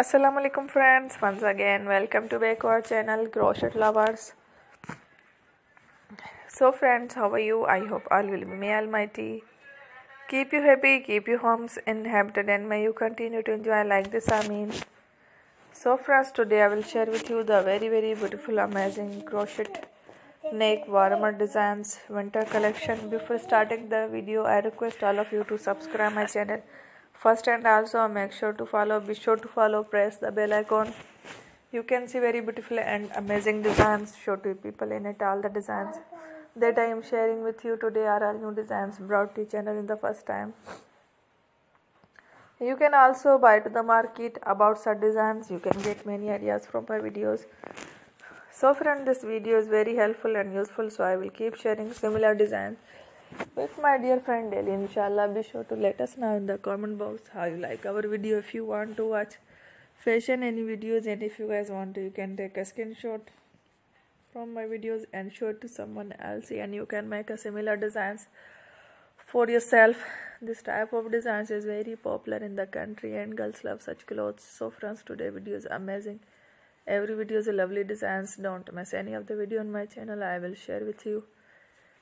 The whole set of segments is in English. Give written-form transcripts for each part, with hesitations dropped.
Assalamu alaikum friends, once again welcome to back our channel Crochet Lovers. So friends, how are you? I hope all will be may almighty keep you happy, keep your homes inhabited, and may you continue to enjoy like this. So friends, today I will share with you the very beautiful amazing crochet neck warmer designs winter collection. Before starting the video, I request all of you to subscribe my channel first, and also make sure to follow, be sure to follow, press the bell icon. You can see very beautiful and amazing designs, show to people in it. All the designs that I am sharing with you today are all new designs brought to channel in the first time. You can also buy to the market about such designs. You can get many ideas from my videos. So friend, this video is very helpful and useful, so I will keep sharing similar designs with my dear friend daily, inshallah. Be sure to let us know in the comment box how you like our video. If you want to watch fashion any videos, and if you guys want to, you can take a screenshot from my videos and show it to someone else, and you can make a similar designs for yourself. This type of designs is very popular in the country and girls love such clothes. So friends, today video is amazing. Every video is a lovely designs. Don't miss any of the video on my channel. I will share with you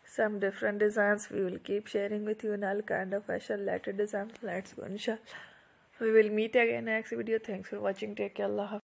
some different designs. We will keep sharing with you in all kind of fashion related designs. Let's go, inshallah. We will meet again next video. Thanks for watching. Take care. Allah Hafiz.